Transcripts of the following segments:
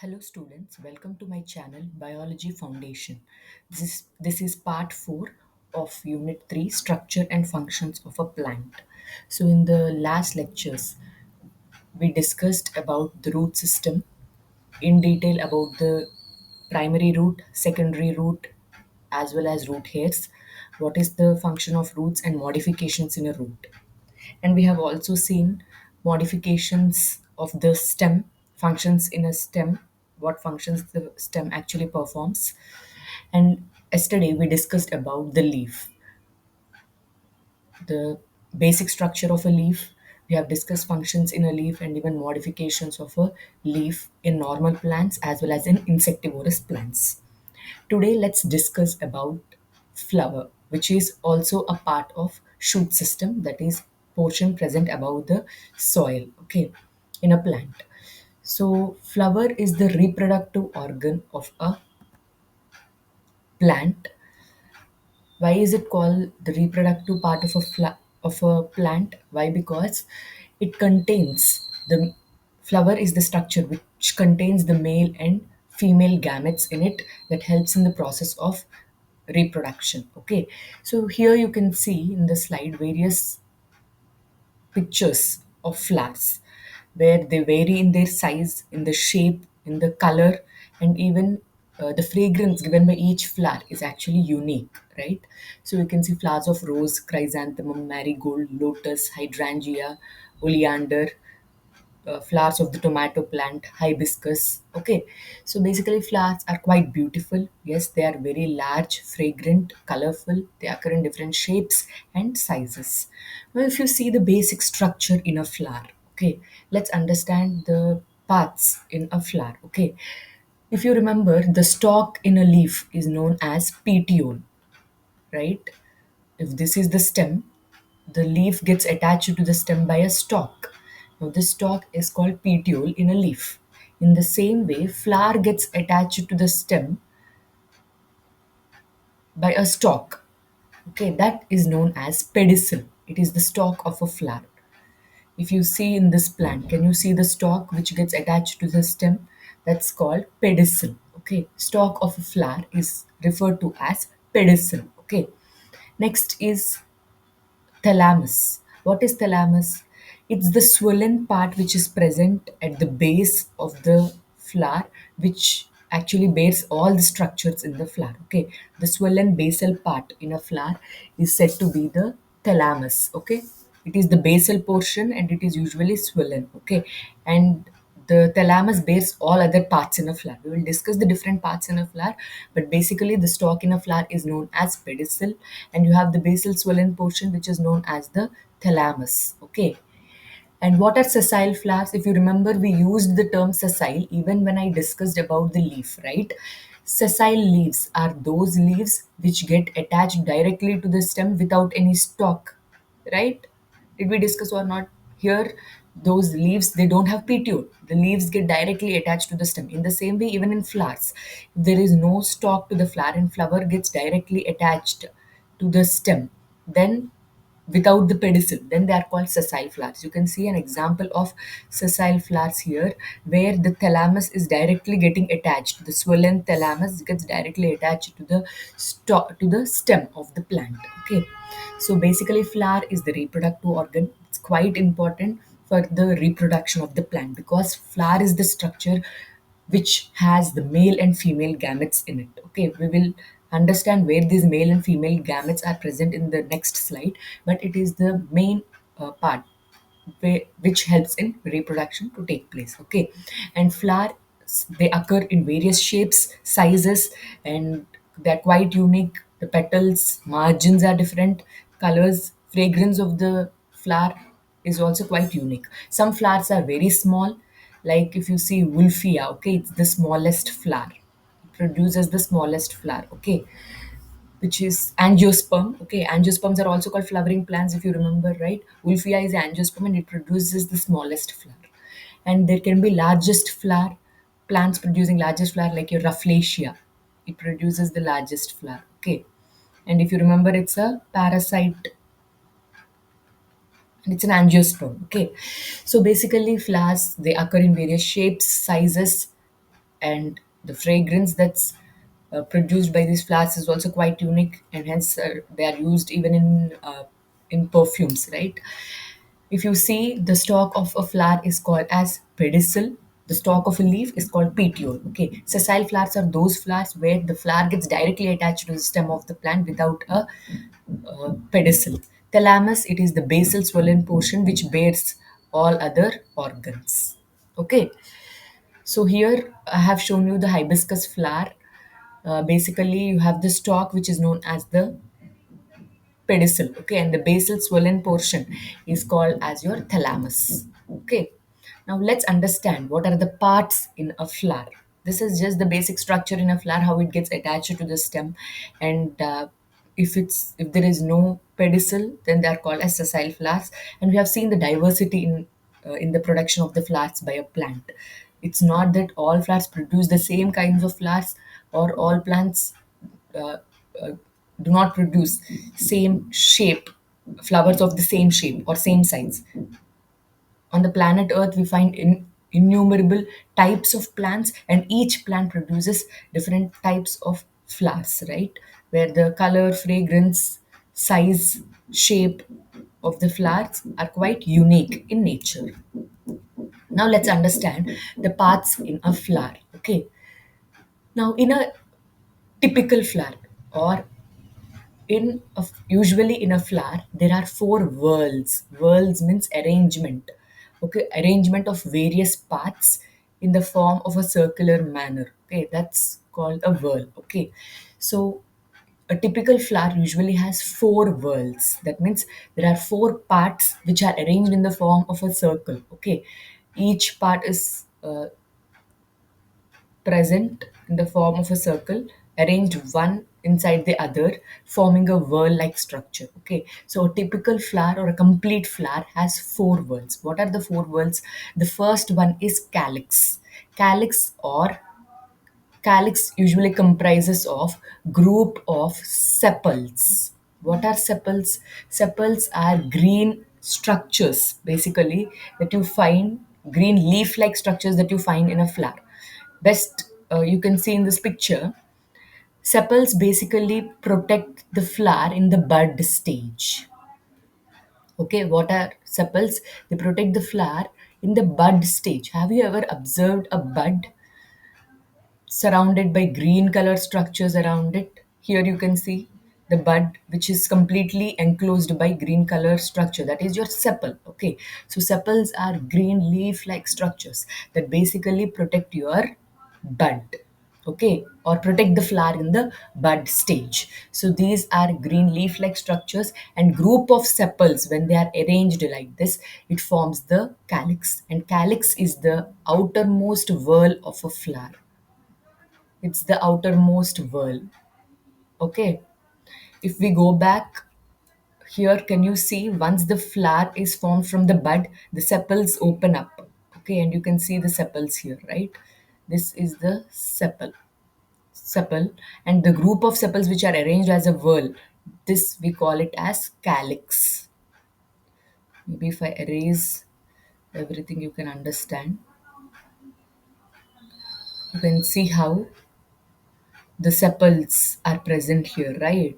Hello students, welcome to my channel Biology Foundation. This is part 4 of unit 3 structure and functions of a plant. So in the last lectures we discussed about the root system in detail about the primary root, secondary root as well as root hairs, what is the function of roots and modifications in a root. And we have also seen modifications of the stem, functions in a stem, what functions the stem actually performs. And yesterday we discussed about the leaf, the basic structure of a leaf. We have discussed functions in a leaf and even modifications of a leaf in normal plants as well as in insectivorous plants. Today let's discuss about flower, which is also a part of shoot system, that is portion present above the soil, okay, in a plant. So flower is the reproductive organ of a plant. Why is it called the reproductive part of of a plant? Why? Because it contains the flower is the structure which contains the male and female gametes in it that helps in the process of reproduction. Okay, so here you can see in the slide various pictures of flowers where they vary in their size, in the shape, in the color, and even the fragrance given by each flower is actually unique, right? So you can see flowers of rose, chrysanthemum, marigold, lotus, hydrangea, oleander, flowers of the tomato plant, hibiscus. Okay, so basically, flowers are quite beautiful. Yes, they are very large, fragrant, colorful. They occur in different shapes and sizes. Now, if you see the basic structure in a flower, okay, let's understand the parts in a flower. Okay, if you remember, the stalk in a leaf is known as petiole, right? If this is the stem, the leaf gets attached to the stem by a stalk. Now, this stalk is called petiole in a leaf. In the same way, flower gets attached to the stem by a stalk. Okay, that is known as pedicel. It is the stalk of a flower. If you see in this plant, can you see the stalk which gets attached to the stem? That's called pedicel. Okay, stalk of a flower is referred to as pedicel. Okay, next is thalamus. What is thalamus? It's the swollen part which is present at the base of the flower, which actually bears all the structures in the flower. Okay, the swollen basal part in a flower is said to be the thalamus. Okay, it is the basal portion and it is usually swollen. Okay, and the thalamus bears all other parts in a flower. We will discuss the different parts in a flower, but basically the stalk in a flower is known as pedicel, and you have the basal swollen portion which is known as the thalamus. Okay. And what are sessile flowers? If you remember, we used the term sessile even when I discussed about the leaf, right? Sessile leaves are those leaves which get attached directly to the stem without any stalk, right? Did we discuss or not? Here, those leaves, they don't have petiole. The leaves get directly attached to the stem. In the same way, even in flowers, if there is no stalk to the flower and flower gets directly attached to the stem, then without the pedicel, then they are called sessile flowers. You can see an example of sessile flowers here where the thalamus is directly getting attached. The swollen thalamus gets directly attached to the to the stem of the plant. Okay, so basically flower is the reproductive organ. It's quite important for the reproduction of the plant because flower is the structure which has the male and female gametes in it. Okay, we will understand where these male and female gametes are present in the next slide, but it is the main part which helps in reproduction to take place. Okay, and flowers, they occur in various shapes, sizes, and they're quite unique. The petals, margins are different, colors, fragrance of the flower is also quite unique. Some flowers are very small, like if you see Wolfia, okay, it's the smallest flower. It produces the smallest flower, okay, which is angiosperm. Okay, angiosperms are also called flowering plants, if you remember, right? Wolfia is angiosperm and it produces the smallest flower. And there can be largest flower, plants producing largest flower like your Rafflesia. It produces the largest flower. Okay. And if you remember, it's a parasite and it's an angiosperm. Okay. So basically, flowers, they occur in various shapes, sizes, and the fragrance that's produced by these flowers is also quite unique, and hence they are used even in perfumes, right? If you see, the stalk of a flower is called as pedicel. The stalk of a leaf is called petiole. Okay, sessile flowers are those flowers where the flower gets directly attached to the stem of the plant without a pedicel. Thalamus, it is the basal swollen portion which bears all other organs. Okay, so here I have shown you the hibiscus flower. Basically, you have the stalk which is known as the pedicel, okay, and the basal swollen portion is called as your thalamus. Okay, now let's understand what are the parts in a flower. This is just the basic structure in a flower, how it gets attached to the stem, and if there is no pedicel, then they are called as sessile flowers. And we have seen the diversity in the production of the flowers by a plant. It's not that all flowers produce the same kinds of flowers, or all plants uh, uh, do not produce same shape, flowers of the same shape or same size. On the planet earth we find innumerable types of plants, and each plant produces different types of flowers, right? Where the color, fragrance, size, shape of the flowers are quite unique in nature. Now let's understand the parts in a flower. Okay, now in a typical flower, or usually in a flower there are four whorls. Whorls means arrangement. Okay, arrangement of various parts in the form of a circular manner. Okay, that's called a whorl. Okay, so a typical flower usually has four whorls. That means there are four parts which are arranged in the form of a circle. Okay, each part is present in the form of a circle, arranged one inside the other, forming a whorl like structure. Okay, so a typical flower or a complete flower has four whorls. What are the four whorls? The first one is calyx. Calyx or Calyx usually comprises of group of sepals. What are sepals? Sepals are green structures, basically, that you find, green leaf-like structures that you find in a flower. Best you can see in this picture, sepals basically protect the flower in the bud stage. Okay, what are sepals? They protect the flower in the bud stage. Have you ever observed a bud surrounded by green color structures around it? Here you can see the bud which is completely enclosed by green color structure. That is your sepal. Okay, so sepals are green leaf like structures that basically protect your bud. Okay, or protect the flower in the bud stage. So these are green leaf like structures, and group of sepals, when they are arranged like this, it forms the calyx, and calyx is the outermost whorl of a flower. It's the outermost whorl. Okay, if we go back here, can you see, once the flower is formed from the bud, the sepals open up. Okay, and you can see the sepals here, right? This is the sepal, and the group of sepals which are arranged as a whorl, this we call it as calyx. Maybe if I erase everything, you can understand. You can see how the sepals are present here, right?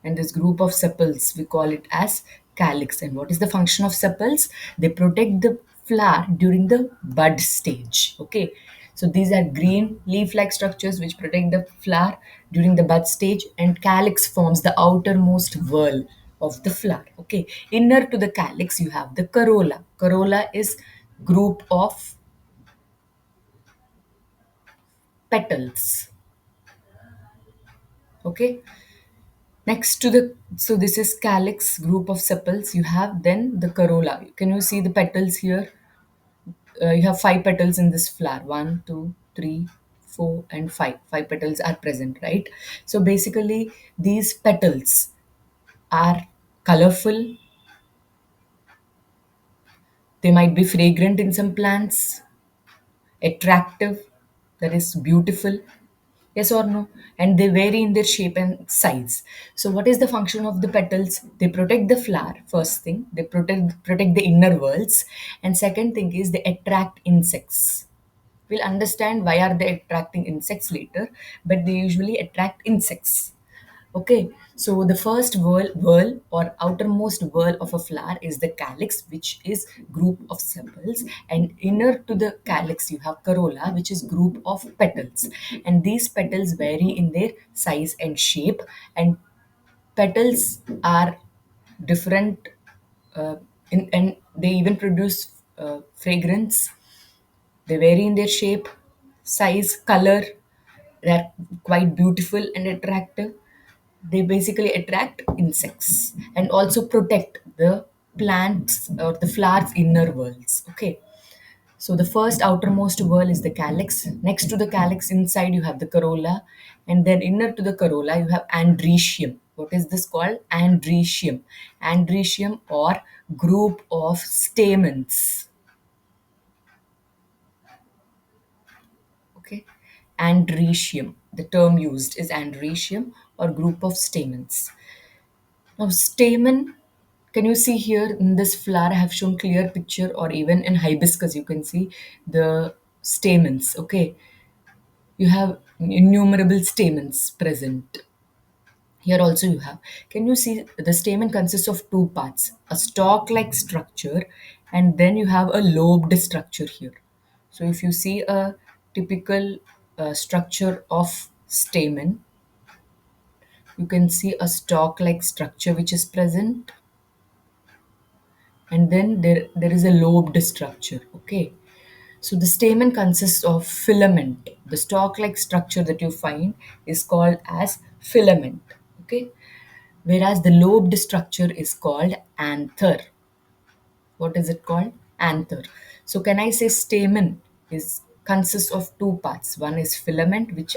And this group of sepals, we call it as calyx. And what is the function of sepals? They protect the flower during the bud stage. Okay, so these are green leaf-like structures which protect the flower during the bud stage, and calyx forms the outermost whorl of the flower. Okay, inner to the calyx you have the corolla. Corolla is group of petals. Okay, next to the, so this is calyx, group of sepals. You have then the corolla. Can you see the petals here? You have five petals in this flower. One, two, three, four, and five. Five petals are present, right? So basically, these petals are colorful. They might be fragrant in some plants, attractive, that is beautiful. Yes or no? And they vary in their shape and size. So what is the function of the petals? They protect the flower, first thing. They protect the inner worlds. And second thing is they attract insects. We'll understand why are they attracting insects later, but they usually attract insects. Okay, so the first whorl or outermost whorl of a flower is the calyx, which is group of sepals, and inner to the calyx you have corolla, which is group of petals, and these petals vary in their size and shape, and petals are different, uh, and they even produce fragrance. They vary in their shape, size, color. They're quite beautiful and attractive. They basically attract insects and also protect the plants or the flowers' inner worlds. Okay. So the first outermost whorl is the calyx. Next to the calyx, inside you have the corolla, and then inner to the corolla you have andrecium. What is this called? Andrecium. Andrecium or group of stamens. Okay, andrecium. The term used is andrecium or group of stamens. Now, stamen, can you see here in this flower? I have shown clear picture, or even in hibiscus, you can see the stamens. Okay, you have innumerable stamens present. Here also you have. Can you see the stamen consists of two parts, a stalk-like structure, and then you have a lobed structure here. So if you see a typical structure of stamen, you can see a stalk-like structure which is present, and then there is a lobed structure. Okay, so the stamen consists of filament. The stalk like structure that you find is called as filament. Okay, whereas the lobed structure is called anther. What is it called? Anther. So can I say stamen is consists of two parts? One is filament, which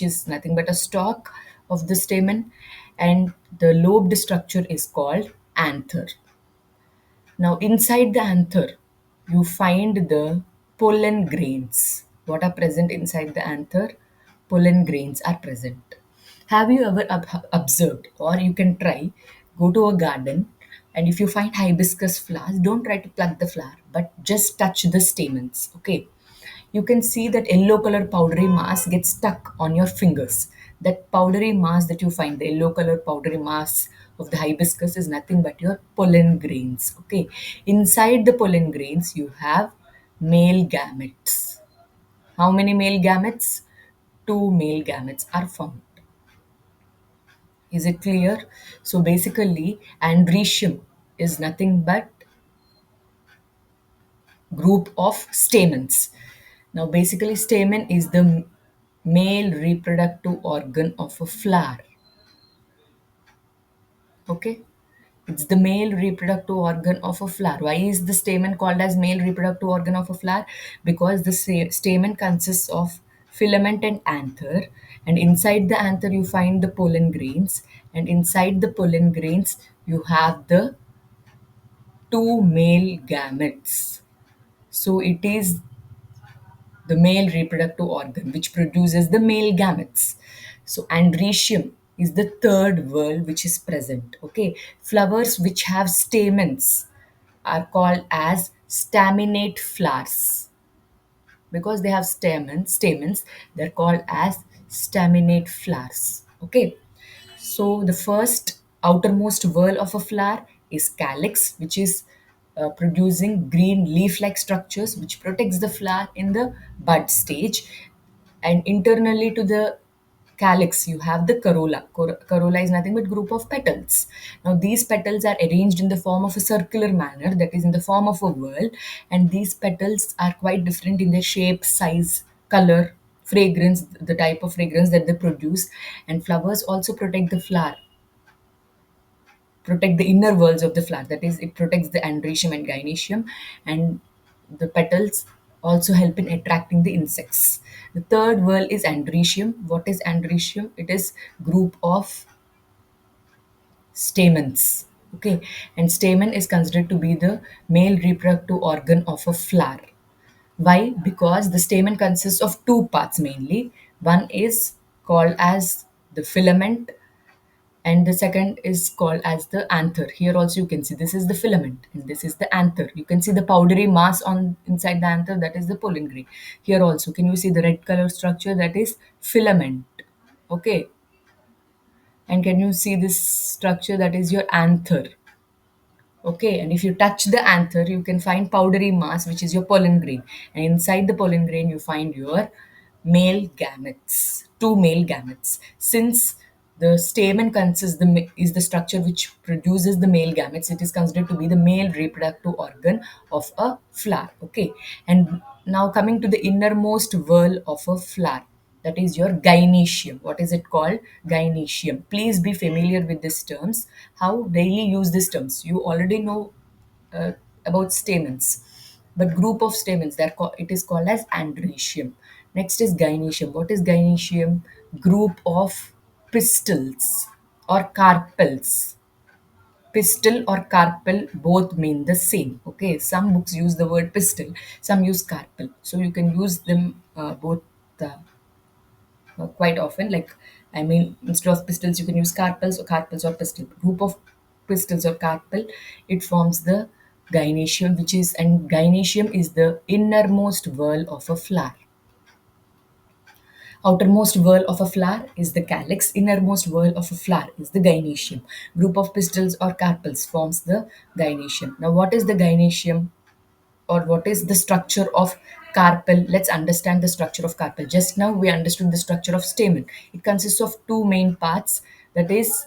is nothing but a stalk of the stamen, and the lobed structure is called anther. Now, inside the anther, you find the pollen grains. What are present inside the anther? Pollen grains are present. Have you ever observed, or you can try, go to a garden, and if you find hibiscus flowers, don't try to pluck the flower, but just touch the stamens. Okay, you can see that yellow color powdery mass gets stuck on your fingers. That powdery mass that you find, the yellow color powdery mass of the hibiscus, is nothing but your pollen grains. Okay, inside the pollen grains you have male gametes. How many male gametes? Two male gametes are found. Is it clear? So basically andrecium is nothing but group of stamens. Now, basically, stamen is the male reproductive organ of a flower. Okay, it's the male reproductive organ of a flower. Why is the stamen called as male reproductive organ of a flower? Because the stamen consists of filament and anther, and inside the anther you find the pollen grains, and inside the pollen grains you have the two male gametes. So it is the male reproductive organ which produces the male gametes. So andrecium is the third whorl which is present. Okay, flowers which have stamens are called as staminate flowers. Because they have stamens, they're called as staminate flowers. Okay, so the first outermost whorl of a flower is calyx, which is producing green leaf-like structures which protects the flower in the bud stage. And internally to the calyx, you have the corolla. Corolla is nothing but group of petals. Now these petals are arranged in the form of a circular manner, that is in the form of a whorl, and these petals are quite different in their shape, size, color, fragrance, the type of fragrance that they produce. And flowers also protect the flower, protect the inner worlds of the flower, that is it protects the andrecium and gynoecium, and the petals also help in attracting the insects. The third whorl is andrecium. What is andrecium? It is group of stamens. Okay, and stamen is considered to be the male reproductive organ of a flower. Why? Because the stamen consists of two parts mainly. One is called as the filament, And the second is called as the anther. Here also you can see this is the filament and this is the anther. You can see the powdery mass on inside the anther, that is the pollen grain. Here also can you see the red color structure, that is filament. Okay, and can you see this structure, that is your anther. Okay, and if you touch the anther, you can find powdery mass, which is your pollen grain. And inside the pollen grain, you find your male gametes, two male gametes. Since the stamen consists is the structure which produces the male gametes, it is considered to be the male reproductive organ of a flower. Okay, and now coming to the innermost whorl of a flower, that is your gynoecium. What is it called? Gynoecium. Please be familiar with these terms. How daily use these terms? You already know uh, about stamens, but group of stamens, it is called as androecium. Next is gynoecium. What is gynoecium? Group of pistils or carpels. Pistil or carpel both mean the same. Okay, some books use the word pistil, some use carpel, so you can use them both quite often. Like, I mean, instead of pistils, you can use carpels or pistil. Group of pistils or carpel, it forms the gynoecium, and gynoecium is the innermost whorl of a flower. Outermost whorl of a flower is the calyx. Innermost whorl of a flower is the gynoecium. Group of pistils or carpels forms the gynoecium. Now, what is the gynoecium? Or what is the structure of carpel? Let's understand the structure of carpel. Just now we understood the structure of stamen. It consists of two main parts, that is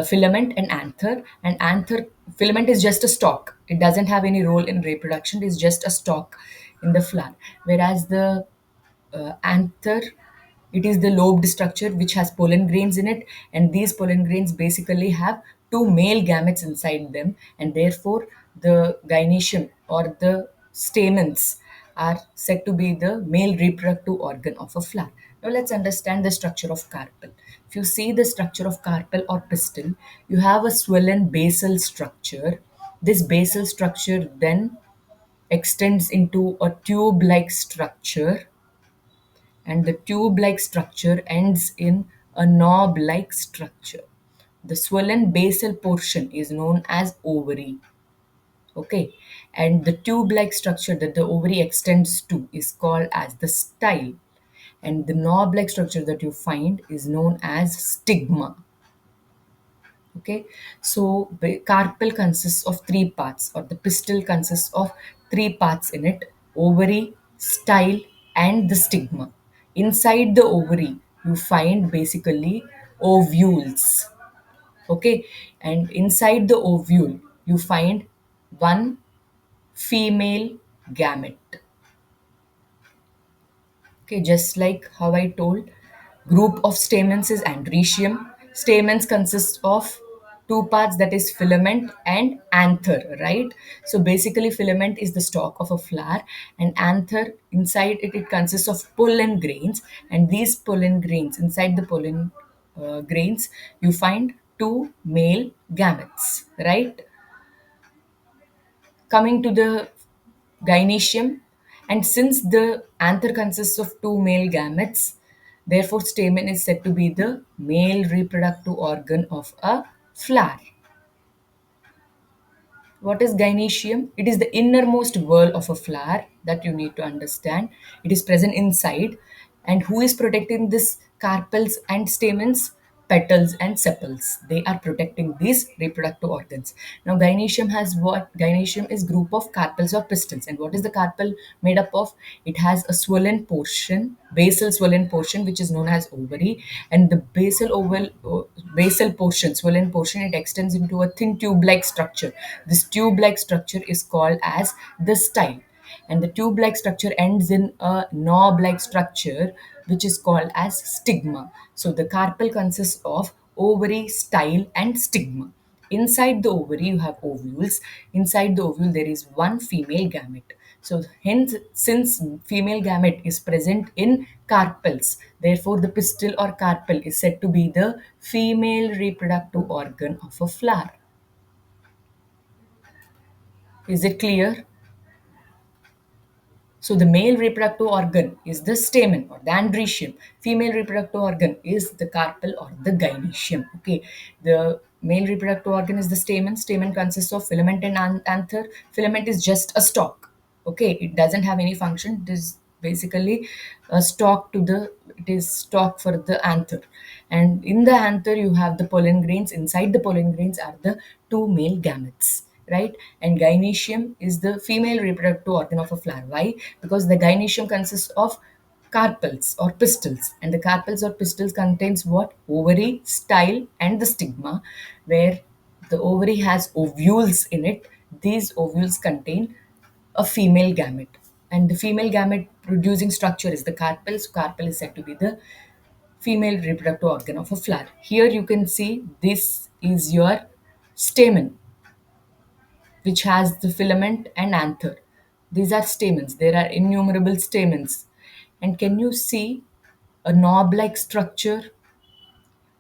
filament and anther. And anther filament is just a stalk. It doesn't have any role in reproduction. It is just a stalk in the flower. Whereas the anther, it is the lobed structure which has pollen grains in it, and these pollen grains basically have two male gametes inside them, and therefore the gynoecium or the stamens are said to be the male reproductive organ of a flower. Now let's understand the structure of carpel. If you see the structure of carpel or pistil, you have a swollen basal structure. This basal structure then extends into a tube like structure, and the tube-like structure ends in a knob-like structure. The swollen basal portion is known as ovary. Okay, and the tube-like structure that the ovary extends to is called as the style, and the knob-like structure that you find is known as stigma. Okay, so the carpel consists of three parts, or the pistil consists of three parts in it: ovary, style, and the stigma. Inside the ovary, you find basically ovules. Okay, and inside the ovule, you find one female gamete. Okay, just like how I told, group of stamens is androecium. Stamens consist of two parts, that is filament and anther, right? So basically filament is the stalk of a flower, and anther, inside it, it consists of pollen grains, and these pollen grains, inside the pollen grains, you find two male gametes, right? Coming to the gynoecium, and since the anther consists of two male gametes, therefore stamen is said to be the male reproductive organ of a flower. What is gynoecium? It is the innermost whorl of a flower that you need to understand. It is present inside. And who is protecting this carpels and stamens? Petals and sepals. They are protecting these reproductive organs. Now, gynoecium has what? Gynoecium is group of carpels or pistils. And what is the carpel made up of? It has a swollen portion, basal swollen portion, which is known as ovary, and the basal portion, swollen portion, it extends into a thin tube-like structure. This tube-like structure is called as the style, and the tube-like structure ends in a knob-like structure, which is called as stigma. So the carpel consists of ovary, style, and stigma. Inside the ovary, you have ovules. Inside the ovule, there is one female gamete. So, hence, since female gamete is present in carpels, therefore the pistil or carpel is said to be the female reproductive organ of a flower. Is it clear? So the male reproductive organ is the stamen or the andrecium. Female reproductive organ is the carpel or the gynoecium. Okay, the male reproductive organ is the stamen. Stamen consists of filament and anther. Filament is just a stalk. Okay, it doesn't have any function. It is basically a stalk to the. It is stalk for the anther, and in the anther you have the pollen grains. Inside the pollen grains are the two male gametes, right? And gynoecium is the female reproductive organ of a flower. Why? Because the gynoecium consists of carpels or pistils, and the carpels or pistils contains what? Ovary, style, and the stigma, where the ovary has ovules in it. These ovules contain a female gamete, and the female gamete producing structure is the carpel. So carpel is said to be the female reproductive organ of a flower. Here you can see this is your stamen, which has the filament and anther. These are stamens. There are innumerable stamens. And can you see a knob-like structure?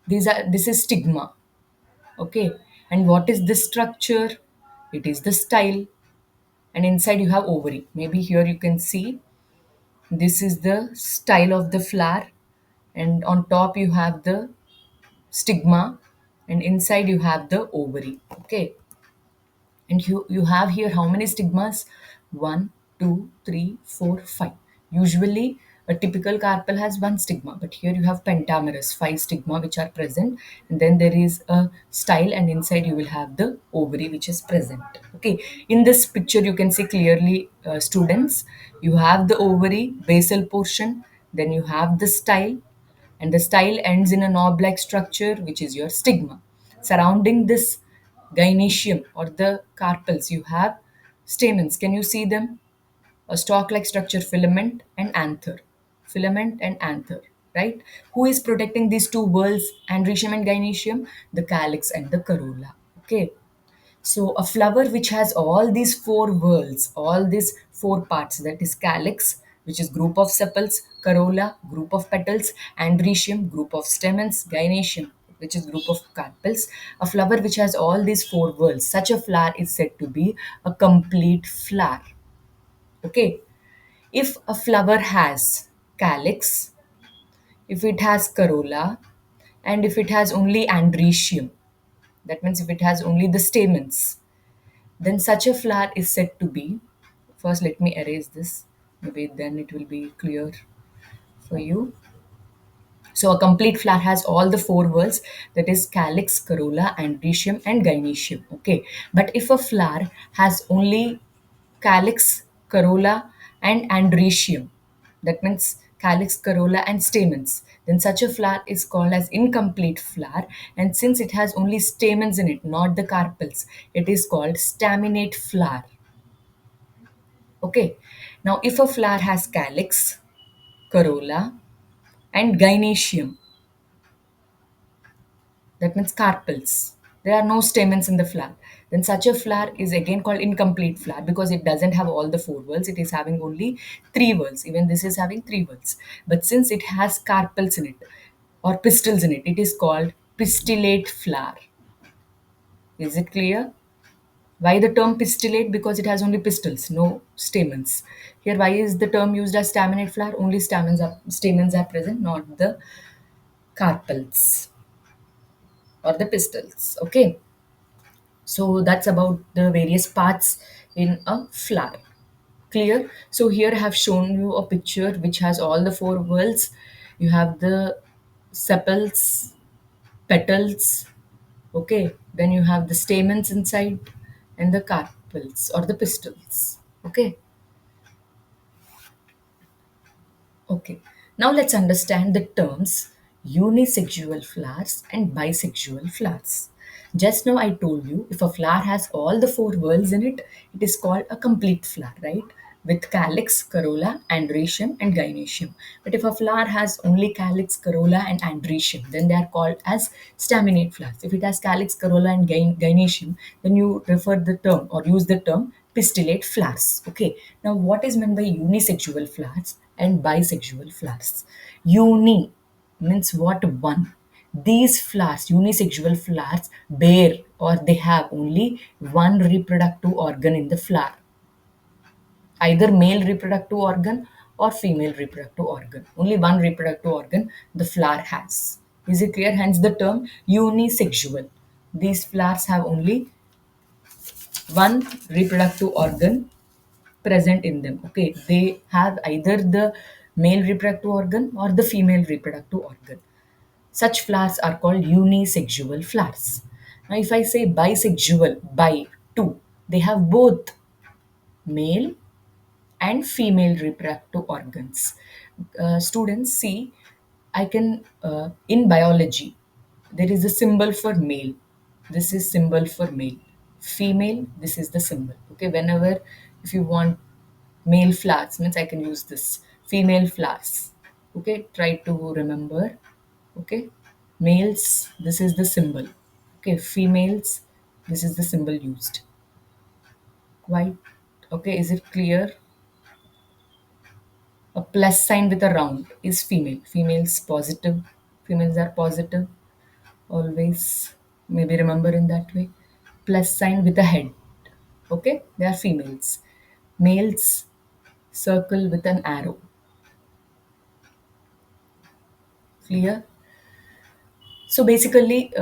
This is stigma. Okay. And what is this structure? It is the style. And inside you have ovary. Maybe here you can see this is the style of the flower. And on top you have the stigma. And inside you have the ovary. Okay. And you have here how many stigmas? One, two, three, four, five. Usually, a typical carpel has one stigma, but here you have pentamerous, five stigma which are present, and then there is a style, and inside you will have the ovary which is present. Okay, in this picture, you can see clearly, students, you have the ovary, basal portion, then you have the style, and the style ends in a knob-like structure which is your stigma. Surrounding this gynoecium or the carpels, you have stamens. Can you see them? A stalk-like structure, filament and anther. Filament and anther, right? Who is protecting these two whorls, andrecium and gynoecium? The calyx and the corolla. Okay. So a flower which has all these four whorls, all these four parts, that is calyx, which is group of sepals, corolla, group of petals, andrecium, group of stamens, gynoecium, which is group of carpels. A flower which has all these four whorls, such a flower is said to be a complete flower. Okay. If a flower has calyx, if it has corolla, and if it has only andrecium, that means if it has only the stamens, then such a flower is said to be, first let me erase this, maybe then it will be clear for you. So a complete flower has all the four whorls, that is calyx, corolla, andrecium, and gynoecium. Okay, but if a flower has only calyx, corolla, and andrecium, that means calyx, corolla, and stamens, then such a flower is called as incomplete flower. And since it has only stamens in it, not the carpels, it is called staminate flower. Okay. Now, if a flower has calyx, corolla, and gynoecium, that means carpels, there are no stamens in the flower, then such a flower is again called incomplete flower because it doesn't have all the four whorls. It is having only three whorls. Even this is having three whorls. But since it has carpels in it or pistils in it, it is called pistillate flower. Is it clear? Why the term pistillate? Because it has only pistils, no stamens. Here, why is the term used as staminate flower? Only stamens are present, not the carpels or the pistils. Okay. So that's about the various parts in a flower. Clear? So here I have shown you a picture which has all the four whorls. You have the sepals, petals, okay. Then you have the stamens inside and the carpels or the pistils. Okay. Okay, now let's understand the terms unisexual flowers and bisexual flowers. Just now I told you if a flower has all the four whorls in it, it is called a complete flower, right? With calyx, corolla, andrecium, and gynoecium. But if a flower has only calyx, corolla, and andrecium, then they are called as staminate flowers. If it has calyx, corolla, and gynoecium, then you refer the term or use the term pistillate flowers. Okay. Now, what is meant by unisexual flowers and bisexual flowers? Uni means what? One. These flowers, unisexual flowers, bear or they have only one reproductive organ in the flower. either male reproductive organ or female reproductive organ. Only one reproductive organ the flower has. Is it clear? Hence the term unisexual. These flowers have only one reproductive organ present in them. Okay, they have either the male reproductive organ or the female reproductive organ. Such flowers are called unisexual flowers. Now, if I say bisexual, bi, two, they have both male and female reproductive organs. Students, see, I can, in biology, there is a symbol for male. This is symbol for male. Female, this is the symbol. Okay, whenever, if you want male flowers, means I can use this. Female flowers. Okay, try to remember. Okay, males, this is the symbol. Okay, females, this is the symbol used. Quite okay, is it clear? A plus sign with a round is female. Females positive. Females are positive. Always maybe remember in that way. Plus sign with a head. Okay, they are females. Males circle with an arrow. Clear? So basically,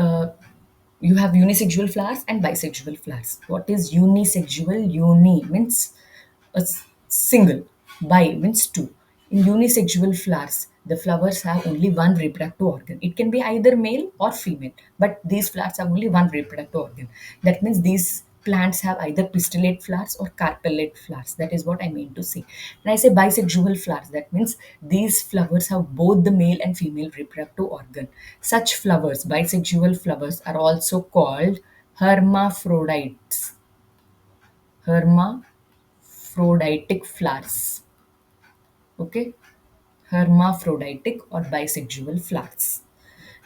you have unisexual flowers and bisexual flowers. What is unisexual? Uni means single, bi means two. In unisexual flowers, the flowers have only one reproductive organ. It can be either male or female, but these flowers have only one reproductive organ. That means these plants have either pistillate flowers or carpellate flowers. That is what I mean to say. When I say bisexual flowers, that means these flowers have both the male and female reproductive organ. Such flowers, bisexual flowers, are also called hermaphrodites. Hermaphroditic flowers. Okay, hermaphroditic or bisexual flowers.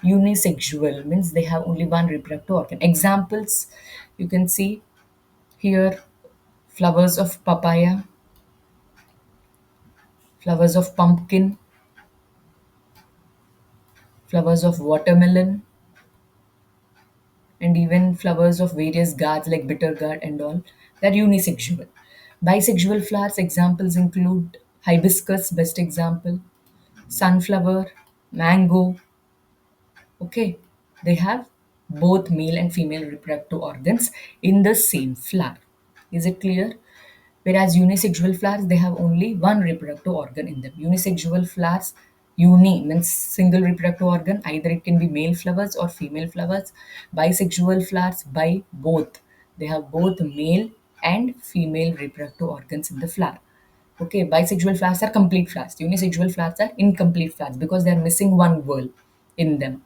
Unisexual means they have only one reproductive organ. Examples you can see here: flowers of papaya, flowers of pumpkin, flowers of watermelon, and even flowers of various gourds like bitter gourd and all. They're unisexual. Bisexual flowers examples include hibiscus, best example, sunflower, mango. Okay, they have both male and female reproductive organs in the same flower. Is it clear? Whereas unisexual flowers, they have only one reproductive organ in them. Unisexual flowers, uni means single reproductive organ, either it can be male flowers or female flowers. Bisexual flowers, by both. They have both male and female reproductive organs in the flower. Okay, bisexual flowers are complete flowers. Unisexual flowers are incomplete flowers because they are missing one whorl in them.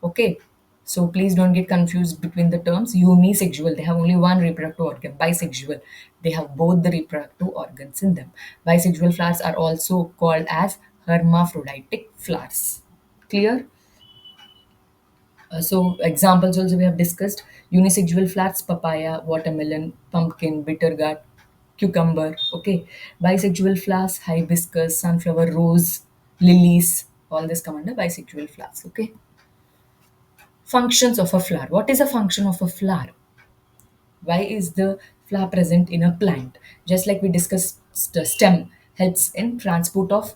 Okay, so please don't get confused between the terms. Unisexual, they have only one reproductive organ. Bisexual, they have both the reproductive organs in them. Bisexual flowers are also called as hermaphroditic flowers. Clear? So examples also we have discussed: unisexual flowers, papaya, watermelon, pumpkin, bitter gourd, cucumber. Okay, bisexual flowers, hibiscus, sunflower, rose, lilies. All this come under bisexual flowers. Okay. Functions of a flower. What is a function of a flower? Why is the flower present in a plant? Just like we discussed, the stem helps in transport of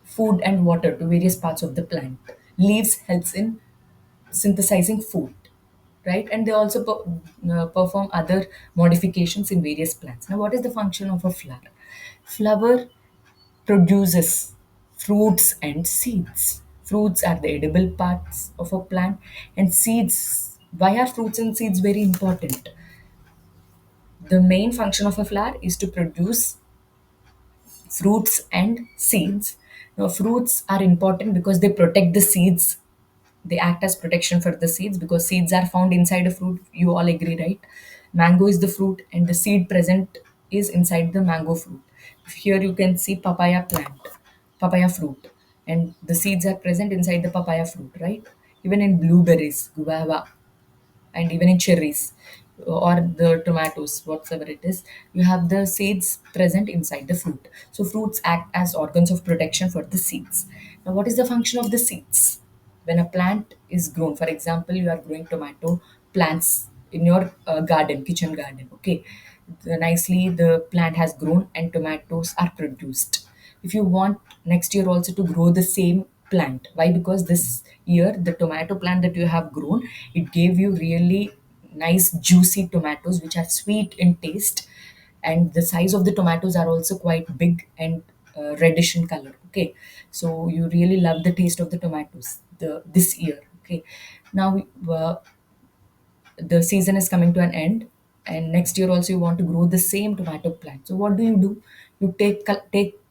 food and water to various parts of the plant. Leaves helps in synthesizing food, right? And they also perform other modifications in various plants. Now, what is the function of a flower? Flower produces fruits and seeds. Fruits are the edible parts of a plant, and seeds. Why are fruits and seeds very important? The main function of a flower is to produce fruits and seeds. Now, fruits are important because they protect the seeds. They act as protection for the seeds because seeds are found inside a fruit. You all agree, right? Mango is the fruit, and the seed present is inside the mango fruit. Here you can see papaya plant, papaya fruit, and the seeds are present inside the papaya fruit, right? Even in blueberries, guava, and even in cherries or the tomatoes, whatsoever it is, you have the seeds present inside the fruit. So fruits act as organs of protection for the seeds. Now, what is the function of the seeds? When a plant is grown, for example, you are growing tomato plants in your garden, kitchen garden. Okay, nicely the plant has grown and tomatoes are produced. If you want next year also to grow the same plant, why? Because this year the tomato plant that you have grown, it gave you really nice juicy tomatoes which are sweet in taste, and the size of the tomatoes are also quite big and reddish in color. Okay, so you really love the taste of the tomatoes this year. Okay, now the season is coming to an end, and next year also you want to grow the same tomato plant. So what do? You take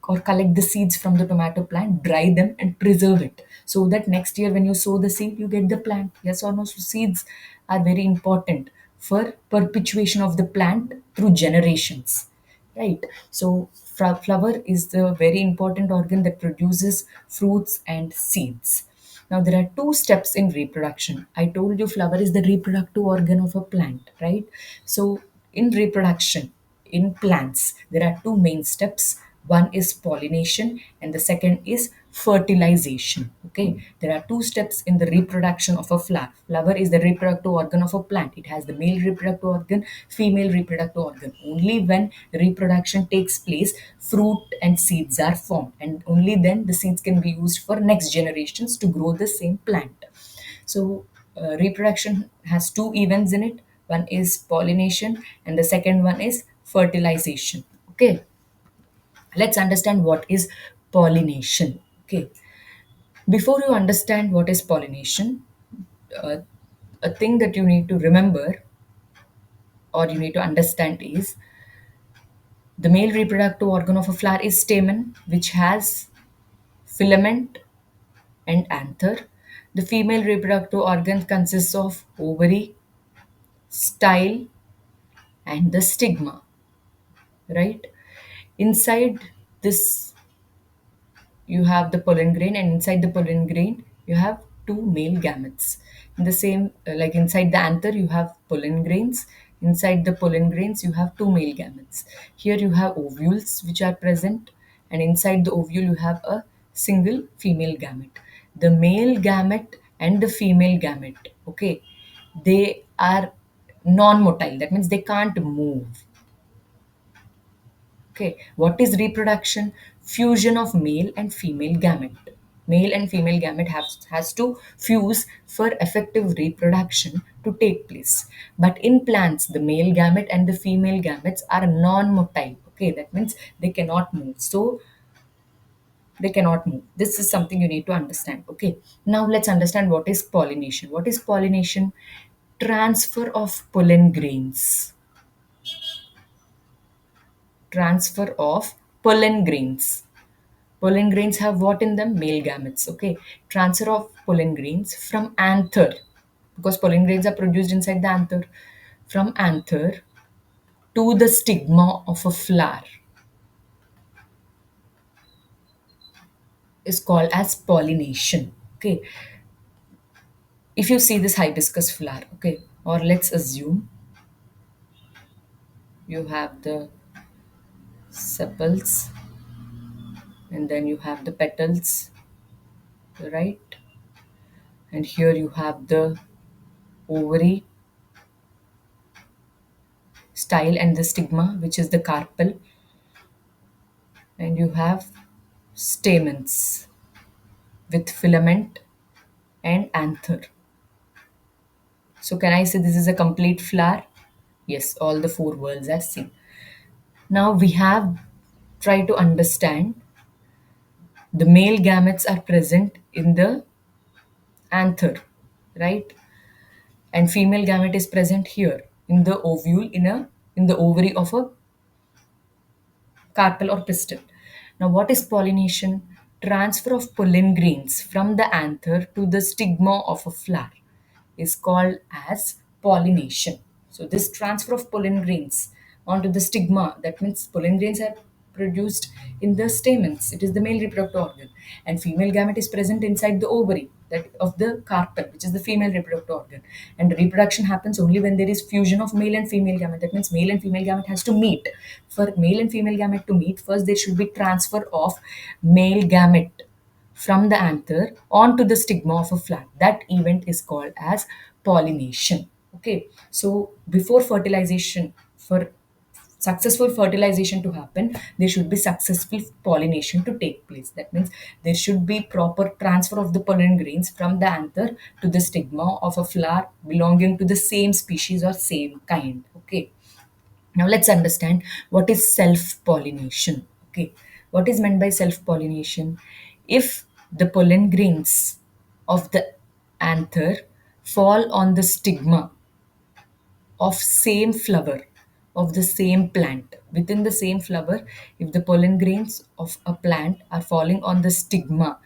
or collect the seeds from the tomato plant, dry them and preserve it, so that next year when you sow the seed you get the plant. Yes or no? So seeds are very important for perpetuation of the plant through generations, right? So flower is the very important organ that produces fruits and seeds. Now, there are two steps in reproduction. I told you flower is the reproductive organ of a plant, right? So, in reproduction, in plants, there are two main steps. One is pollination, and the second is fertilization. Okay, there are two steps in the reproduction of a flower. Flower is the reproductive organ of a plant. It has the male reproductive organ, female reproductive organ. Only when reproduction takes place, fruit and seeds are formed, and only then the seeds can be used for next generations to grow the same plant. So, reproduction has two events in it. One is pollination, and the second one is fertilization. Okay, let's understand what is pollination. Okay, before you understand what is pollination, uh, a thing that you need to remember or you need to understand is the male reproductive organ of a flower is stamen, which has filament and anther. The female reproductive organ consists of ovary, style, and the stigma, right? Inside this, you have the pollen grain, and inside the pollen grain, you have two male gametes. In the same, like inside the anther, you have pollen grains. Inside the pollen grains, you have two male gametes. Here, you have ovules which are present, and inside the ovule, you have a single female gamete. The male gamete and the female gamete, okay, they are non-motile. That means they can't move. Okay, what is reproduction? Fusion of male and female gamete. Male and female gamete has to fuse for effective reproduction to take place. But in plants, the male gamete and the female gametes are non-motile. Okay, that means they cannot move. So they cannot move. This is something you need to understand. Okay, now let's understand what is pollination. What is pollination? Transfer of pollen grains. Transfer of pollen grains. Pollen grains have what in them? Male gametes. Okay. Transfer of pollen grains from anther, because pollen grains are produced inside the anther. From anther to the stigma of a flower is called as pollination. Okay. If you see this hibiscus flower, okay, or let's assume you have the sepals and then you have the petals, right? And here you have the ovary, style, and the stigma, which is the carpel, and you have stamens with filament and anther. So, can I say this is a complete flower? Yes, all the four worlds are seen. Now, we have tried to understand the male gametes are present in the anther, right? And female gamete is present here in the ovule, in the ovary of a carpel or pistil. Now, what is pollination? Transfer of pollen grains from the anther to the stigma of a flower is called as pollination. So, this transfer of pollen grains onto the stigma, that means pollen grains are produced in the stamens. It is the male reproductive organ, and female gamete is present inside the ovary that of the carpel, which is the female reproductive organ. And reproduction happens only when there is fusion of male and female gamete. That means male and female gamete has to meet. For male and female gamete to meet, first there should be transfer of male gamete from the anther onto the stigma of a flower. That event is called as pollination. Okay, so before fertilization, for successful fertilization to happen, there should be successful pollination to take place. That means there should be proper transfer of the pollen grains from the anther to the stigma of a flower belonging to the same species or same kind. Okay. Now let's understand what is self pollination. Okay. What is meant by self pollination? If the pollen grains of the anther fall on the stigma of same flower of the same plant, within the same flower, if the pollen grains of a plant are falling on the stigma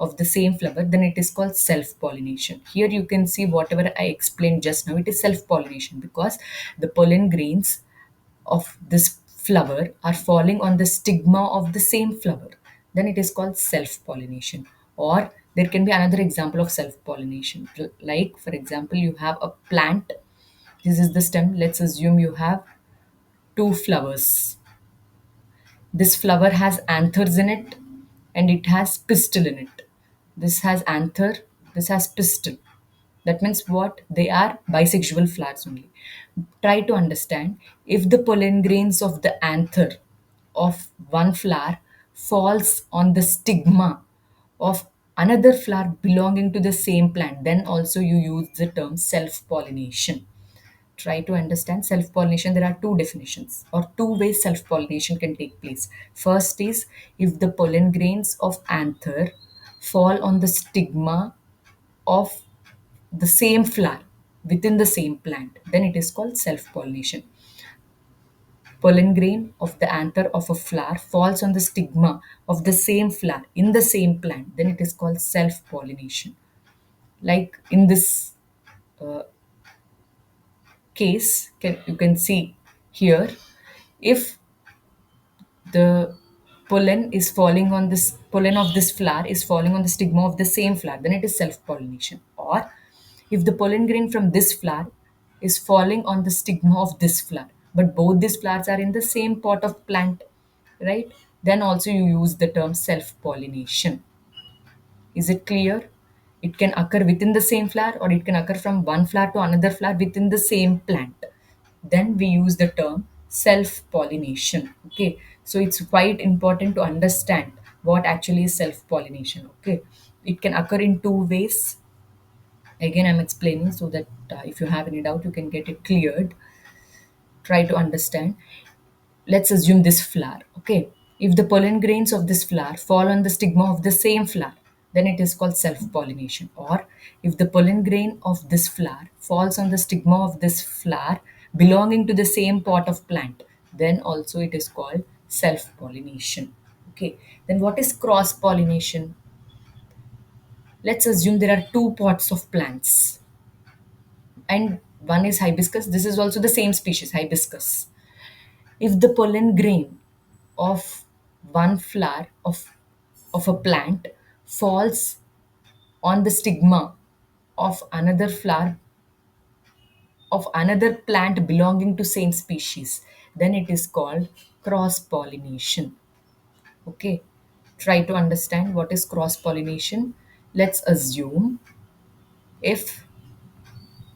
of the same flower, then it is called self pollination. Here you can see whatever I explained just now, it is self pollination because the pollen grains of this flower are falling on the stigma of the same flower, then it is called self pollination. Or there can be another example of self pollination, like for example you have a plant. This is the stem. Let's assume you have two flowers. This flower has anthers in it and it has pistil in it. This has anther, this has pistil. That means what? They are bisexual flowers only. Try to understand, if the pollen grains of the anther of one flower falls on the stigma of another flower belonging to the same plant, then also you use the term self pollination. Try to understand self pollination. There are two definitions or two ways self pollination can take place. First is if the pollen grains of anther fall on the stigma of the same flower within the same plant, then it is called self pollination. Pollen grain of the anther of a flower falls on the stigma of the same flower in the same plant, then it is called self pollination. Like in this case, you can see here, if the pollen of this flower is falling on the stigma of the same flower, then it is self pollination. Or if the pollen grain from this flower is falling on the stigma of this flower, but both these flowers are in the same pot of plant, right, then also you use the term self pollination. Is it clear? It can occur within the same flower or it can occur from one flower to another flower within the same plant. Then we use the term self pollination. Okay, so it's quite important to understand what actually is self pollination. Okay, it can occur in two ways. Again, I'm explaining so that if you have any doubt, you can get it cleared. Try to understand. Let's assume this flower. Okay, if the pollen grains of this flower fall on the stigma of the same flower, then it is called self pollination. Or if the pollen grain of this flower falls on the stigma of this flower belonging to the same pot of plant, then also it is called self pollination. Okay, then what is cross pollination? Let's assume there are two pots of plants and one is hibiscus. This is also the same species, hibiscus. If the pollen grain of one flower of a plant falls on the stigma of another flower of another plant belonging to same species, then it is called cross pollination. Okay, try to understand what is cross pollination. Let's assume if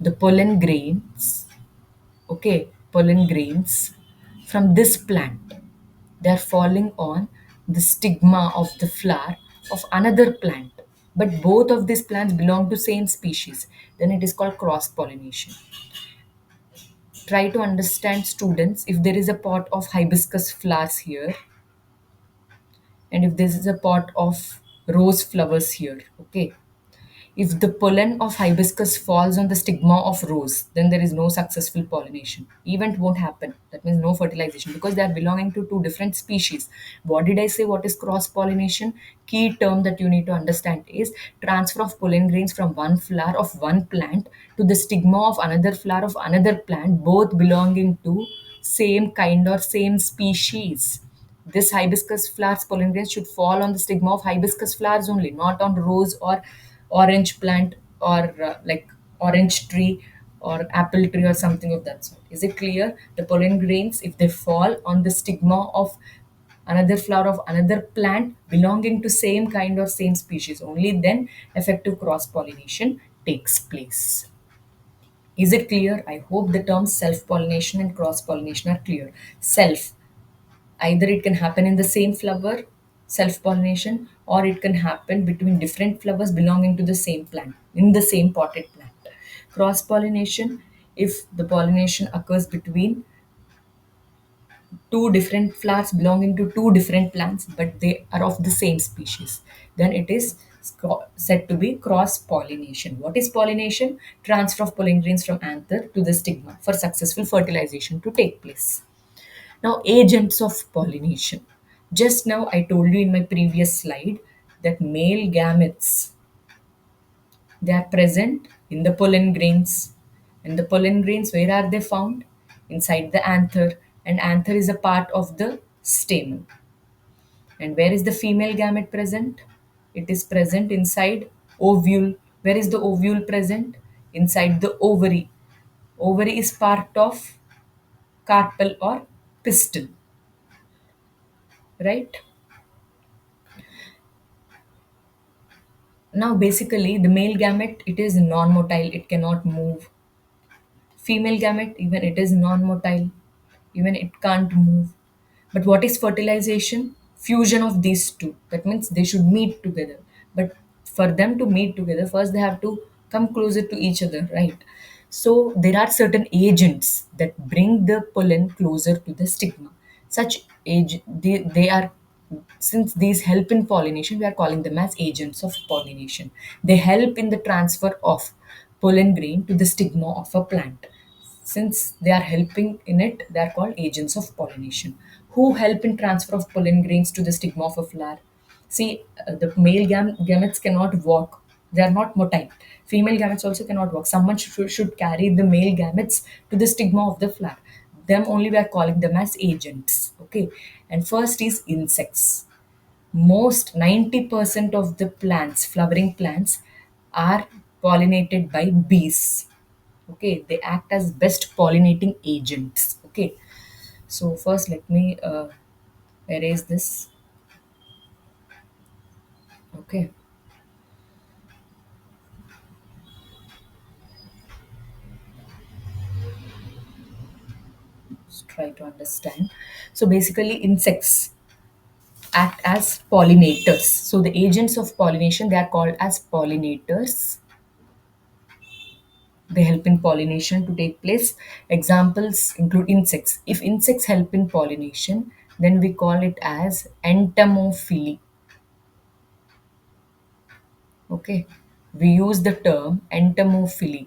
the pollen grains from this plant, they are falling on the stigma of the flower of another plant, but both of these plants belong to same species, then it is called cross pollination. Try to understand, students, if there is a pot of hibiscus flowers here and if this is a pot of rose flowers here. Okay, if the pollen of hibiscus falls on the stigma of rose, then there is no successful pollination. Event won't happen. That means no fertilization because they are belonging to two different species. What did I say? What is cross pollination? Key term that you need to understand is transfer of pollen grains from one flower of one plant to the stigma of another flower of another plant, both belonging to same kind or same species. This hibiscus flowers pollen grains should fall on the stigma of hibiscus flowers only, not on rose or orange plant or like orange tree or apple tree or something of that sort. Is it clear? The pollen grains, if they fall on the stigma of another flower of another plant belonging to same kind or same species, only then effective cross pollination takes place. Is it clear? I hope the terms self pollination and cross pollination are clear. Self, either it can happen in the same flower, self pollination, or it can happen between different flowers belonging to the same plant, in the same potted plant. Cross pollination, if the pollination occurs between two different flowers belonging to two different plants but they are of the same species, then it is said to be cross pollination. What is pollination? Transfer of pollen grains from anther to the stigma for successful fertilization to take place. Now, agents of pollination. Just now, I told you in my previous slide that male gametes, they are present in the pollen grains. And the pollen grains, where are they found? Inside the anther. And anther is a part of the stamen. And where is the female gamete present? It is present inside ovule. Where is the ovule present? Inside the ovary. Ovary is part of carpel or pistil, right? Now, basically, the male gamete, it is non-motile, it cannot move. Female gamete, even it is non-motile, even it can't move. But what is fertilization? Fusion of these two. That means they should meet together. But for them to meet together, first they have to come closer to each other, right? So there are certain agents that bring the pollen closer to the stigma. Such they are, since these help in pollination, we are calling them as agents of pollination. They help in the transfer of pollen grain to the stigma of a plant. Since they are helping in it, they are called agents of pollination. Who help in transfer of pollen grains to the stigma of a flower? See, the male gametes cannot walk. They are not motile. Female gametes also cannot walk. Someone should carry the male gametes to the stigma of the flower. Them only we are calling them as agents. Okay. And first is insects. Most 90% of the plants, flowering plants, are pollinated by bees. Okay, they act as best pollinating agents. Okay, so first let me erase this. Okay, let's try to understand. So basically, insects act as pollinators. So the agents of pollination, they are called as pollinators. They help in pollination to take place. Examples include insects. If insects help in pollination, then we call it as entomophily. Okay, we use the term entomophily.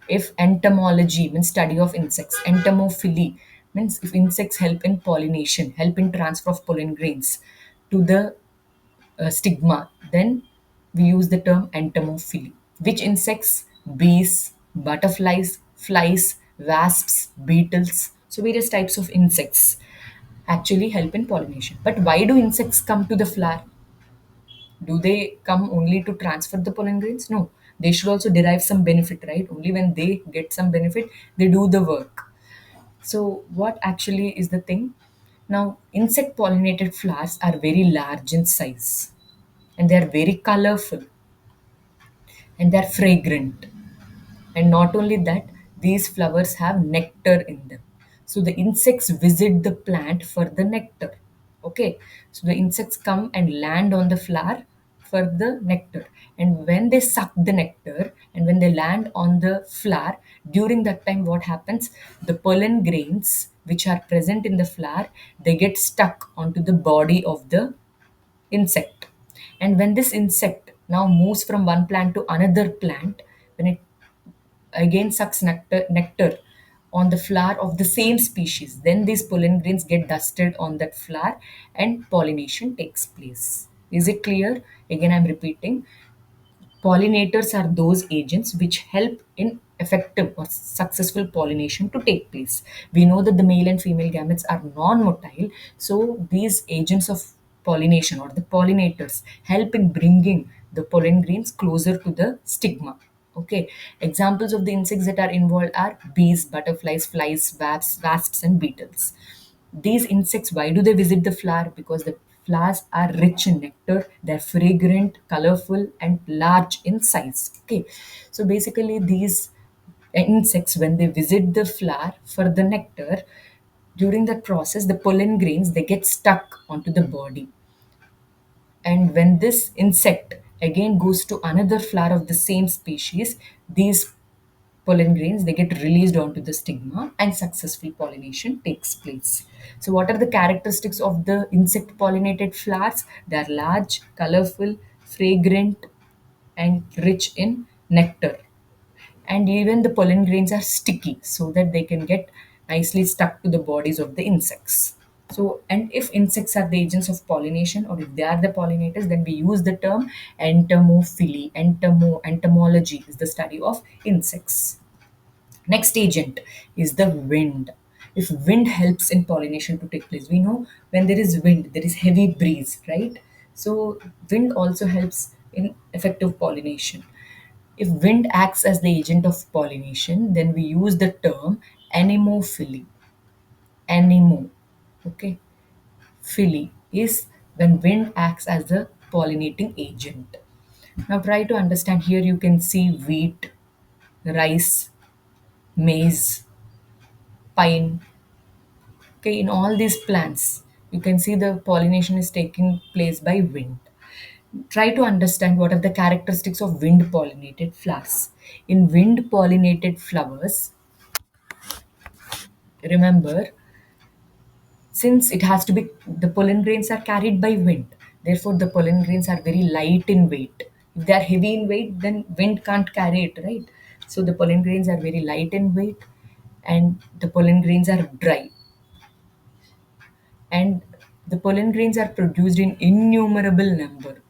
If entomology means study of insects, entomophily means if insects help in pollination, help in transfer of pollen grains to the stigma, then we use the term entomophily. Which insects? Bees, butterflies, flies, wasps, beetles. So various types of insects actually help in pollination. But why do insects come to the flower? Do they come only to transfer the pollen grains? No, they should also derive some benefit, right? Only when they get some benefit, they do the work. So, what actually is the thing? Now, insect pollinated flowers are very large in size and they are very colorful and they are fragrant. And not only that, these flowers have nectar in them. So the insects visit the plant for the nectar. Okay. So the insects come and land on the flower for the nectar. And when they suck the nectar and when they land on the flower, during that time, what happens? The pollen grains which are present in the flower, they get stuck onto the body of the insect. And when this insect now moves from one plant to another plant, when it again sucks nectar on the flower of the same species, then these pollen grains get dusted on that flower and pollination takes place. Is it clear? Again, I'm repeating. Pollinators are those agents which help in effective or successful pollination to take place. We know that the male and female gametes are non-motile, so these agents of pollination or the pollinators help in bringing the pollen grains closer to the stigma. Okay, examples of the insects that are involved are bees, butterflies, flies, wasps, and beetles. These insects, why do they visit the flower? Because the flowers are rich in nectar, they're fragrant, colorful, and large in size. Okay, so basically, these insects, when they visit the flower for the nectar, during that process the pollen grains they get stuck onto the body, and when this insect again goes to another flower of the same species, these pollen grains they get released onto the stigma and successful pollination takes place. So what are the characteristics of the insect pollinated flowers? They are large, colorful, fragrant, and rich in nectar, and even the pollen grains are sticky so that they can get nicely stuck to the bodies of the insects. So, and if insects are the agents of pollination or if they are the pollinators, then we use the term entomophily. Entomology is the study of insects. Next agent is the wind. If wind helps in pollination to take place, we know when there is wind, there is heavy breeze, right? So wind also helps in effective pollination. If wind acts as the agent of pollination, then we use the term anemophily. Anemo. Okay. Phily is when wind acts as the pollinating agent. Now try to understand here you can see wheat, rice, maize, pine. Okay, in all these plants, you can see the pollination is taking place by wind. Try to understand what are the characteristics of wind pollinated flowers. In wind pollinated flowers, remember, since it has to be, the pollen grains are carried by wind, therefore the pollen grains are very light in weight. If they are heavy in weight, then wind can't carry it, right? So the pollen grains are very light in weight, and the pollen grains are dry, and the pollen grains are produced in innumerable number.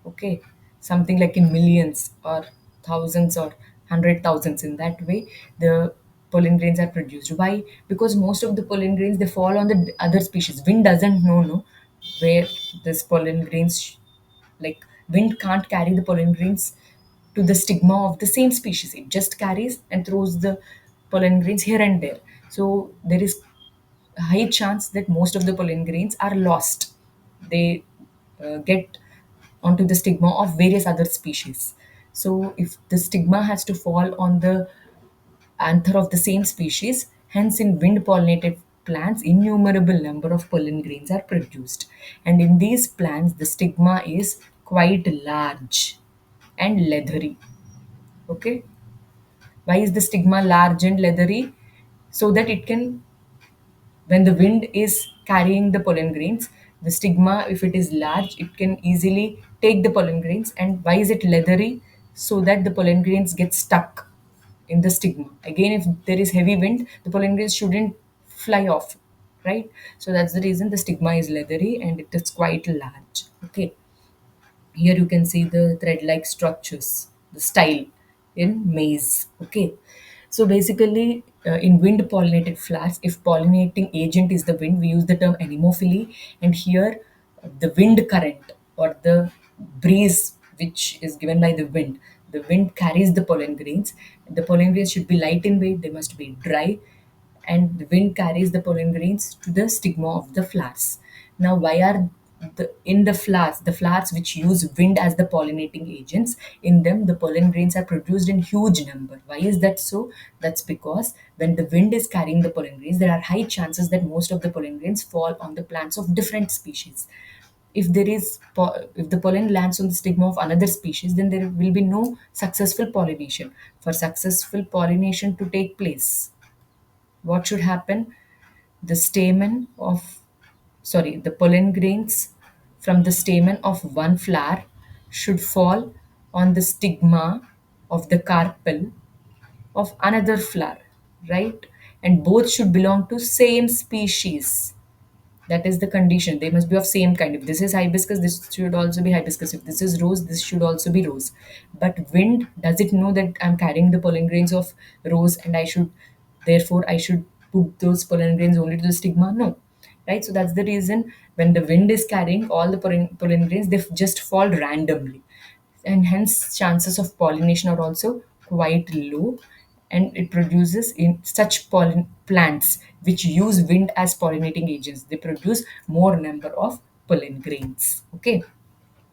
Okay, something like in millions or thousands or hundred thousands. In that way the pollen grains are produced. Why? Because most of the pollen grains they fall on the other species. Wind doesn't know no where this pollen grains like wind can't carry the pollen grains to the stigma of the same species. It just carries and throws the pollen grains here and there. So there is a high chance that most of the pollen grains are lost. They get onto the stigma of various other species. So if the stigma has to fall on the anther of the same species, hence in wind pollinated plants, innumerable number of pollen grains are produced. And in these plants, the stigma is quite large and leathery. Okay. Why is the stigma large and leathery? So that it can, when the wind is carrying the pollen grains, the stigma, if it is large, it can easily take the pollen grains. And why is it leathery? So that the pollen grains get stuck in the stigma. Again, if there is heavy wind, the pollen grains shouldn't fly off, right? So that's the reason the stigma is leathery and it is quite large. Okay. Here you can see the thread-like structures, the style in maize. Okay. So basically, in wind pollinated flowers, if pollinating agent is the wind, we use the term anemophily. And here, the wind current or the breeze which is given by the wind carries the pollen grains. The pollen grains should be light in weight, they must be dry, and the wind carries the pollen grains to the stigma of the flowers. Now, why are the flowers which use wind as the pollinating agents, in them the pollen grains are produced in huge number. Why is that so? That's because when the wind is carrying the pollen grains, there are high chances that most of the pollen grains fall on the plants of different species. If the pollen lands on the stigma of another species, then there will be no successful pollination. For successful pollination to take place, what should happen? The stamen of, sorry, the pollen grains from the stamen of one flower should fall on the stigma of the carpel of another flower, right? And both should belong to same species. That is the condition. They must be of same kind. If this is hibiscus, this should also be hibiscus. If this is rose, this should also be rose. But wind, does it know that I'm carrying the pollen grains of rose and I should put those pollen grains only to the stigma? No. Right? So that's the reason when the wind is carrying all the pollen grains, they just fall randomly, and hence chances of pollination are also quite low, and it produces in such pollen plants which use wind as pollinating agents, they produce more number of pollen grains. Okay,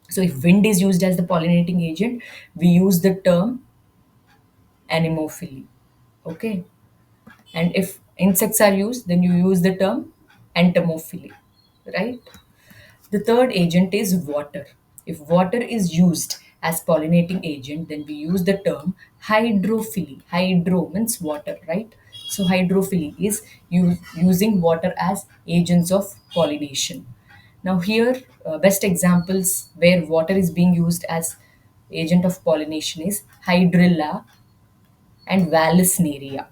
so if wind is used as the pollinating agent, we use the term anemophily. Okay, and if insects are used, then you use the term entomophily, right? The third agent is water. If water is used as pollinating agent, then we use the term hydrophily. Hydro means water, right? So hydrophily is using water as agents of pollination. Now here, best examples where water is being used as agent of pollination is hydrilla and vallisneria.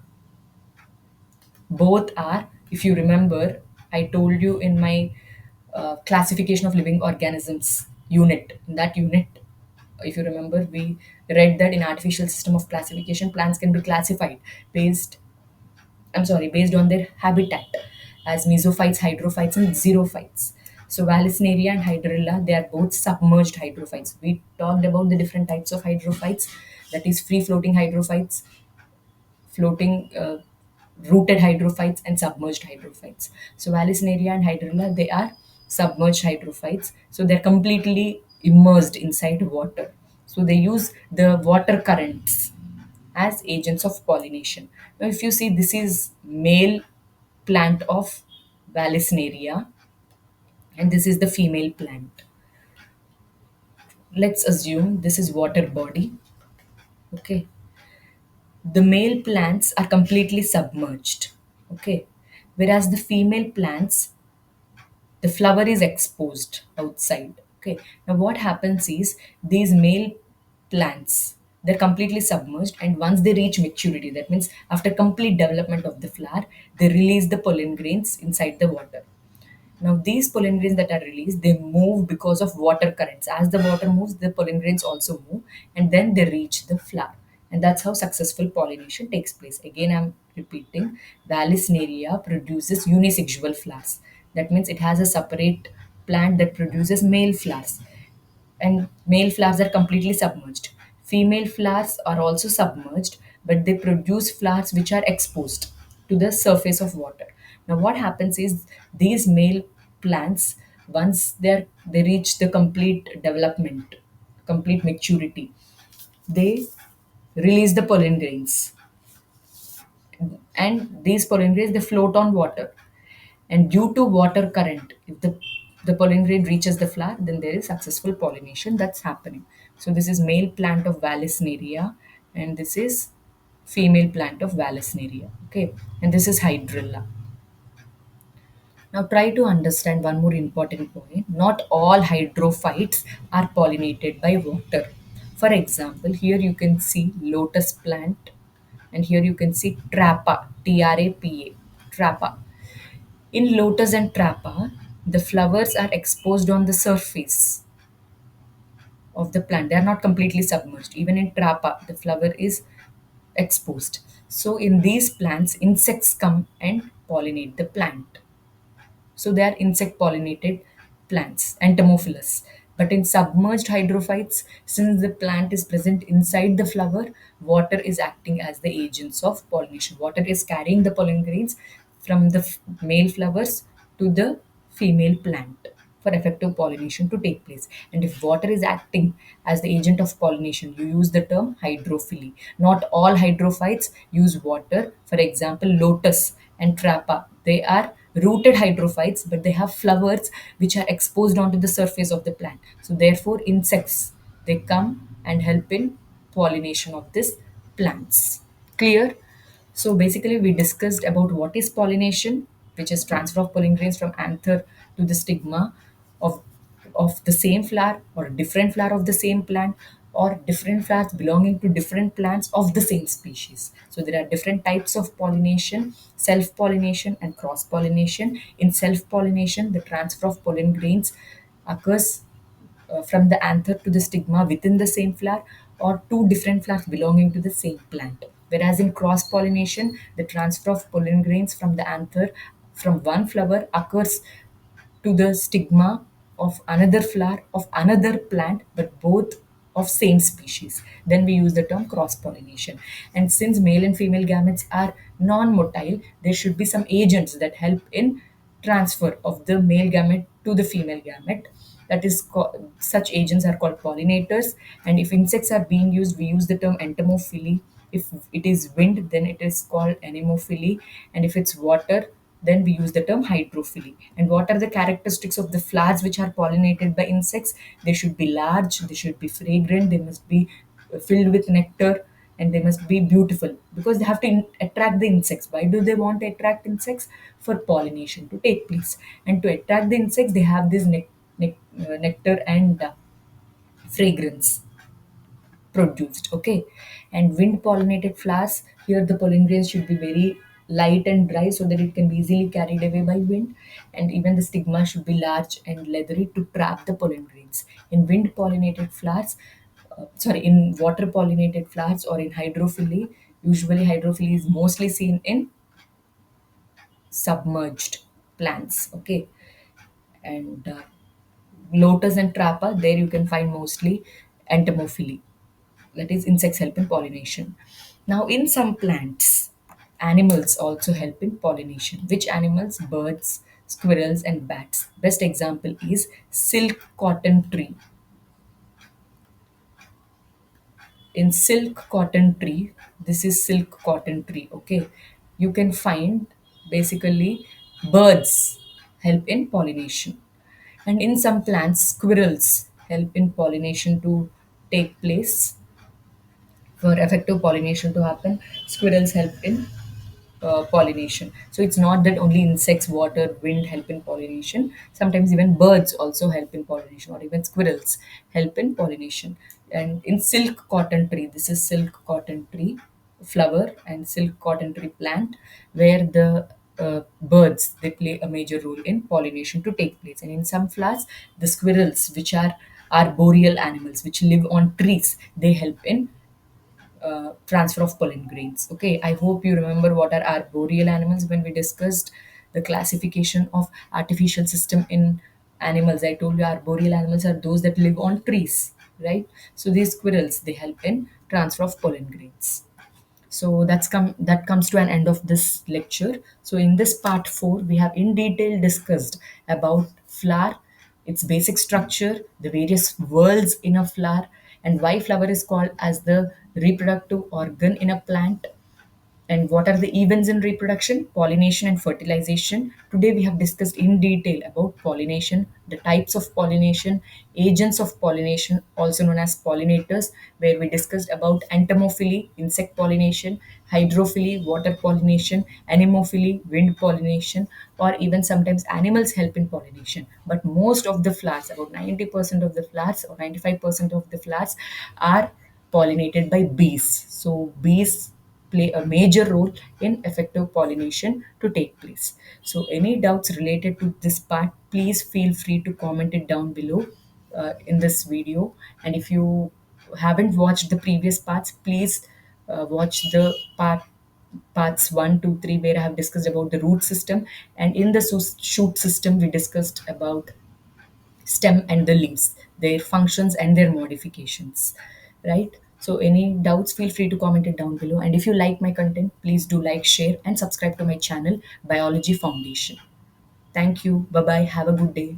Both are, if you remember, I told you in my classification of living organisms unit. In that unit, if you remember, we read that in artificial system of classification, plants can be classified based, based on their habitat as mesophytes, hydrophytes, and xerophytes. So Vallisneria and Hydrilla, they are both submerged hydrophytes. We talked about the different types of hydrophytes, that is free floating hydrophytes, floating rooted hydrophytes, and submerged hydrophytes. So Vallisneria and Hydrilla, they are submerged hydrophytes. So they're completely immersed inside water. So they use the water currents as agents of pollination. Now, if you see, this is male plant of Vallisneria, and this is the female plant. Let's assume this is water body. Okay, the male plants are completely submerged. Okay, whereas the female plants, the flower is exposed outside. Okay, now what happens is these male plants, they're completely submerged, and once they reach maturity, that means after complete development of the flower, they release the pollen grains inside the water. Now, these pollen grains that are released, they move because of water currents. As the water moves, the pollen grains also move, and then they reach the flower. And that's how successful pollination takes place. Again, I'm repeating, Vallisneria produces unisexual flowers. That means it has a separate plant that produces male flowers, and male flowers are completely submerged. Female flowers are also submerged, but they produce flowers which are exposed to the surface of water. Now, what happens is these male plants, once they reach the complete development, complete maturity, they release the pollen grains, and these pollen grains they float on water, and due to water current, if the pollen grain reaches the flower, then there is successful pollination that's happening. So this is male plant of Vallisneria, and this is female plant of Vallisneria. Okay, and this is Hydrilla. Now try to understand one more important point. Not all hydrophytes are pollinated by water. For example, here you can see lotus plant, and here you can see trapa, Trapa, trapa. In lotus and trapa, the flowers are exposed on the surface of the plant. They are not completely submerged. Even in trapa, the flower is exposed. So in these plants, insects come and pollinate the plant. So they are insect pollinated plants, entomophilous. But in submerged hydrophytes, since the plant is present inside the flower, water is acting as the agents of pollination. Water is carrying the pollen grains from the male flowers to the female plant for effective pollination to take place. And if water is acting as the agent of pollination, you use the term hydrophily. Not all hydrophytes use water. For example, lotus and trapa, they are rooted hydrophytes, but they have flowers which are exposed onto the surface of the plant. So therefore, insects, they come and help in pollination of these plants. Clear? So basically, we discussed about what is pollination, which is transfer of pollen grains from anther to the stigma of the same flower, or a different flower of the same plant, or different flowers belonging to different plants of the same species. So there are different types of pollination: self pollination and cross pollination. In self pollination, the transfer of pollen grains occurs from the anther to the stigma within the same flower, or two different flowers belonging to the same plant. Whereas in cross pollination, the transfer of pollen grains from the anther from one flower occurs to the stigma of another flower of another plant, but both of same species. Then we use the term cross pollination. And since male and female gametes are non motile, there should be some agents that help in transfer of the male gamete to the female gamete. That is such agents are called pollinators. And if insects are being used, we use the term entomophily. If it is wind, then it is called anemophily. And if it's water, then we use the term hydrophily. And what are the characteristics of the flowers which are pollinated by insects? They should be large, they should be fragrant, they must be filled with nectar, and they must be beautiful because they have to attract the insects. Why do they want to attract insects? For pollination to take place. And to attract the insects, they have this nectar and fragrance produced. Okay. And wind pollinated flowers, here the pollen grains should be very light and dry so that it can be easily carried away by wind. And even the stigma should be large and leathery to trap the pollen grains. In wind pollinated flowers, in water pollinated flowers or in hydrophily, usually hydrophily is mostly seen in submerged plants. Okay. And lotus and trappa, there you can find mostly entomophily, that is insects help in pollination. Now in some plants, animals also help in pollination. Which animals? Birds, squirrels and bats. Best example is silk cotton tree. In silk cotton tree, this is silk cotton tree. Okay, you can find basically birds help in pollination. And in some plants, squirrels help in pollination to take place. For effective pollination to happen, squirrels help in pollination. So it's not that only insects, water, wind help in pollination. Sometimes even birds also help in pollination, or even squirrels help in pollination. And in silk cotton tree, this is silk cotton tree flower and silk cotton tree plant, where the birds, they play a major role in pollination to take place. And in some flowers, the squirrels, which are arboreal animals which live on trees, they help in transfer of pollen grains. Okay, I hope you remember what are arboreal animals when we discussed the classification of artificial system in animals. I told you arboreal animals are those that live on trees, right? So these squirrels, they help in transfer of pollen grains. So that comes to an end of this lecture. So in this part 4, we have in detail discussed about flower, its basic structure, the various worlds in a flower, and why flower is called as the reproductive organ in a plant. And what are the events in reproduction? Pollination and fertilization. Today we have discussed in detail about pollination, the types of pollination, agents of pollination, also known as pollinators, where we discussed about entomophily, insect pollination, hydrophily, water pollination, anemophily, wind pollination, or even sometimes animals help in pollination. But most of the flowers, about 90% of the flowers or 95% of the flowers, are pollinated by bees. So bees play a major role in effective pollination to take place. So any doubts related to this part, please feel free to comment it down below in this video. And if you haven't watched the previous parts, please watch the parts 1, 2, 3, where I have discussed about the root system. And in the shoot system, we discussed about stem and the leaves, their functions and their modifications, right? So any doubts, feel free to comment it down below. And if you like my content, please do like, share and subscribe to my channel, Biology Foundation. Thank you. Bye bye. Have a good day.